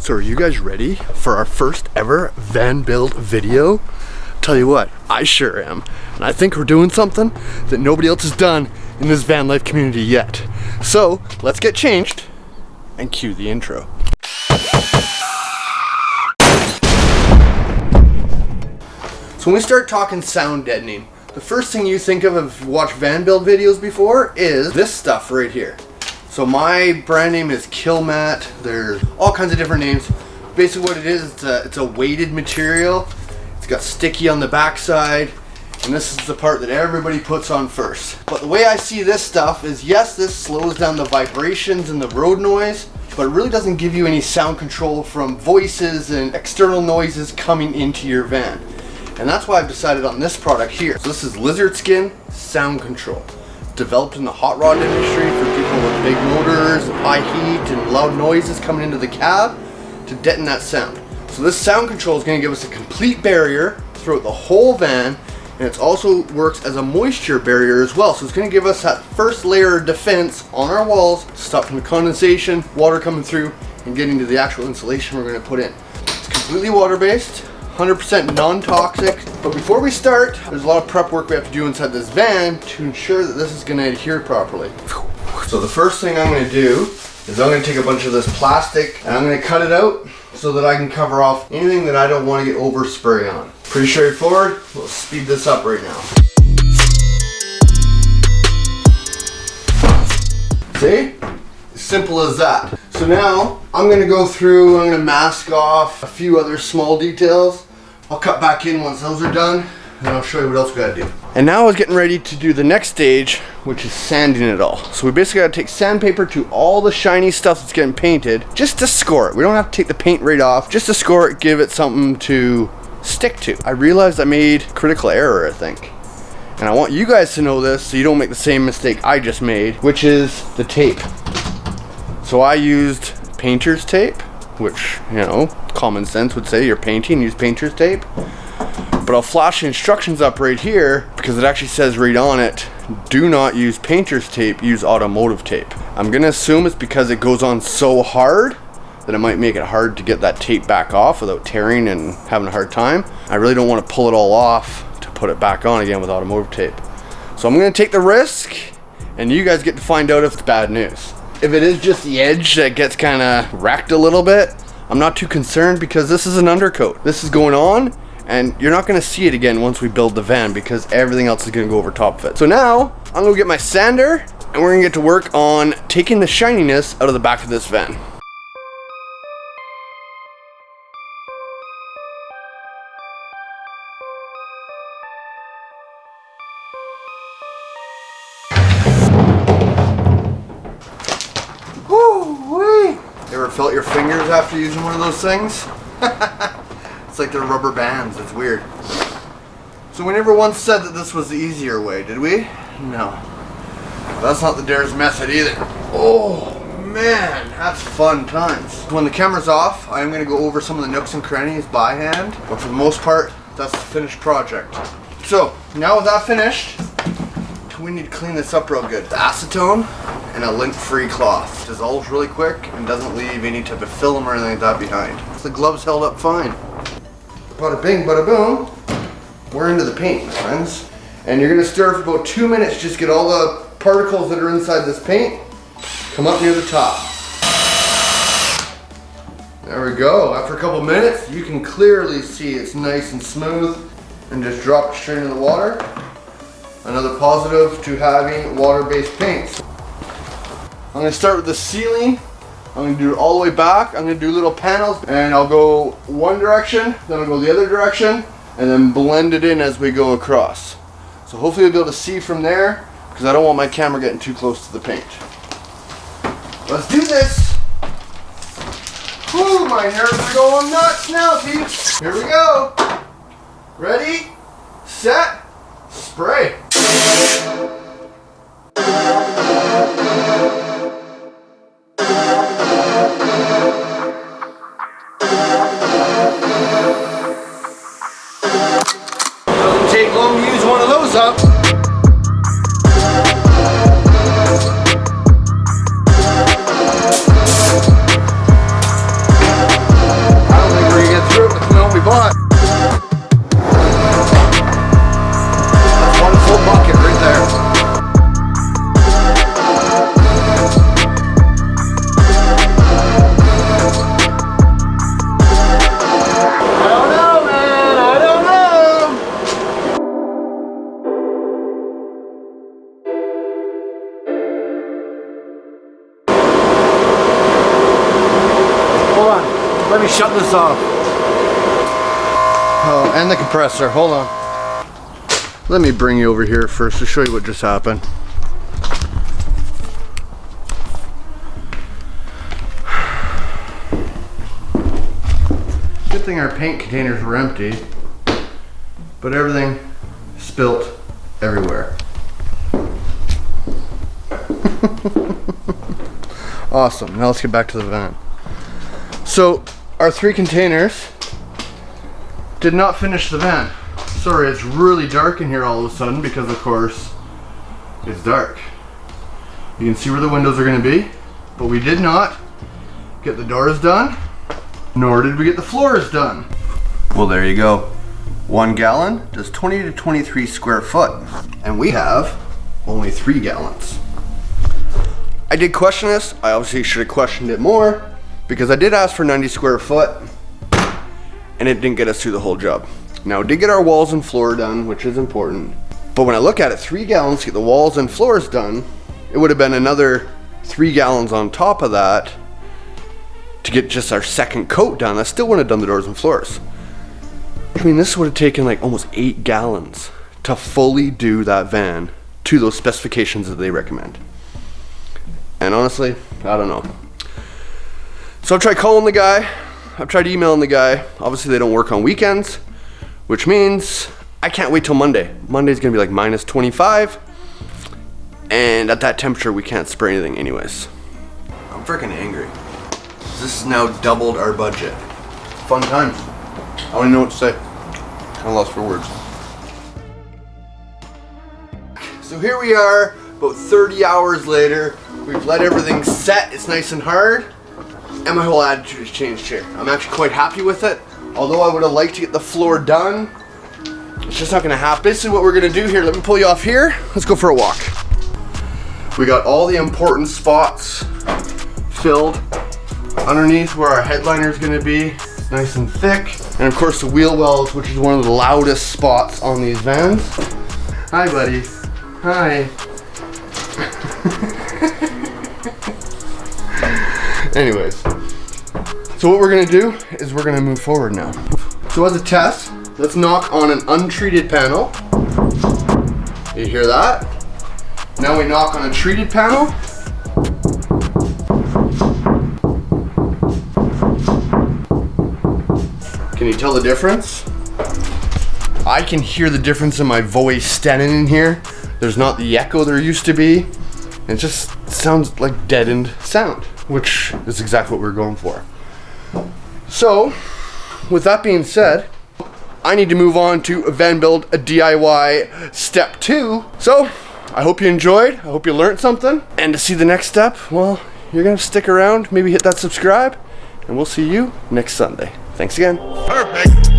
So are you guys ready for our first ever van build video? Tell you what, I sure am. And I think we're doing something that nobody else has done in this van life community yet. So let's get changed and cue the intro. So when we start talking sound deadening, the first thing you think of if you watch van build videos before is this stuff right here. So my brand name is Killmat. There's all kinds of different names. Basically what it is, it's a weighted material. It's got sticky on the backside, and this is the part that everybody puts on first. But the way I see this stuff is, yes, this slows down the vibrations and the road noise, but it really doesn't give you any sound control from voices and external noises coming into your van. And that's why I've decided on this product here. So this is lizard skin sound control. Developed in the hot rod industry for people with big motors, high heat, and loud noises coming into the cab to deaden that sound. So this sound control is going to give us a complete barrier throughout the whole van, and it also works as a moisture barrier as well. So it's going to give us that first layer of defense on our walls to stop from the condensation, water coming through, and getting to the actual insulation we're going to put in. It's completely water-based, 100% non-toxic. But before we start, there's a lot of prep work we have to do inside this van to ensure that this is going to adhere properly. So the first thing I'm going to do is I'm going to take a bunch of this plastic and I'm going to cut it out so that I can cover off anything that I don't want to get overspray on. Pretty straightforward. We'll speed this up right now. See? As simple as that. So now I'm going to go through, I'm going to mask off a few other small details. I'll cut back in once those are done, and I'll show you what else we got to do. And now I was getting ready to do the next stage, which is sanding it all. So we basically got to take sandpaper to all the shiny stuff that's getting painted, just to score it. We don't have to take the paint right off, just to score it, give it something to stick to. I realized I made critical error, I think. And I want you guys to know this so you don't make the same mistake I just made, which is the tape. So I used painter's tape, which, you know, common sense would say you're painting, use painter's tape. But I'll flash the instructions up right here because it actually says right on it, do not use painter's tape, use automotive tape. I'm gonna assume it's because it goes on so hard that it might make it hard to get that tape back off without tearing and having a hard time. I really don't want to pull it all off to put it back on again with automotive tape. So I'm gonna take the risk, and you guys get to find out if it's bad news. If it is just the edge that gets kind of wrecked a little bit, I'm not too concerned because this is an undercoat. This is going on, and you're not going to see it again once we build the van because everything else is going to go over top of it. So now, I'm going to get my sander, and we're going to get to work on taking the shininess out of the back of this van. Ever felt your fingers after using one of those things? It's like they're rubber bands, it's weird. So we never once said that this was the easier way, did we? No. That's not the Dare's method either. Oh man, that's fun times. When the camera's off, I'm going to go over some of the nooks and crannies by hand, but for the most part, that's the finished project. So, now with that finished, we need to clean this up real good. The acetone and a lint-free cloth. Dissolves really quick and doesn't leave any type of film or anything like that behind. The gloves held up fine. Bada bing, bada boom. We're into the paint, my friends. And you're gonna stir for about 2 minutes, just get all the particles that are inside this paint come up near the top. There we go. After a couple minutes, you can clearly see it's nice and smooth, and just drop it straight into the water. Another positive to having water-based paints. I'm going to start with the ceiling. I'm going to do it all the way back. I'm going to do little panels, and I'll go one direction, then I'll go the other direction, and then blend it in as we go across. So hopefully you'll be able to see from there, because I don't want my camera getting too close to the paint. Let's do this. Whew, my nerves are going nuts now, peeps. Here we go. Ready, set, spray. Doesn't take long to use one of those up. Hold on. Let me shut this off. Oh, and the compressor. Hold on. Let me bring you over here first to show you what just happened. Good thing our paint containers were empty, but everything spilt everywhere. Awesome. Now let's get back to the van. So our 3 containers did not finish the van. Sorry, it's really dark in here all of a sudden because of course it's dark. You can see where the windows are going to be, but we did not get the doors done, nor did we get the floors done. Well, there you go. 1 gallon does 20 to 23 square foot, and we have only 3 gallons. I did question this. I obviously should have questioned it more because I did ask for 90 square foot and it didn't get us through the whole job. Now, it did get our walls and floor done, which is important. But when I look at it, 3 gallons to get the walls and floors done, it would have been another 3 gallons on top of that to get just our second coat done. I still wouldn't have done the doors and floors. I mean, this would have taken like almost 8 gallons to fully do that van to those specifications that they recommend. And honestly, I don't know. So I've tried calling the guy, I've tried emailing the guy. Obviously they don't work on weekends, which means I can't wait till Monday. Monday's gonna be like minus 25, and at that temperature we can't spray anything anyways. I'm freaking angry. This has now doubled our budget. Fun times. I don't even know what to say. Kinda lost for words. So here we are, about 30 hours later. We've let everything set, it's nice and hard, and my whole attitude has changed here. I'm actually quite happy with it. Although I would have liked to get the floor done, it's just not gonna happen. Basically what we're gonna do here, let me pull you off here, let's go for a walk. We got all the important spots filled underneath where our headliner is gonna be. It's nice and thick. And of course the wheel wells, which is one of the loudest spots on these vans. Hi buddy, hi. Anyways, so what we're gonna do is we're gonna move forward now. So as a test, let's knock on an untreated panel. You hear that? Now we knock on a treated panel. Can you tell the difference? I can hear the difference in my voice standing in here. There's not the echo there used to be. It just sounds like deadened sound, which is exactly what we're going for. So, with that being said, I need to move on to VANBUILD a DIY step 2. So, I hope you enjoyed. I hope you learned something. And to see the next step, well, you're gonna stick around, maybe hit that subscribe, and we'll see you next Sunday. Thanks again. Perfect.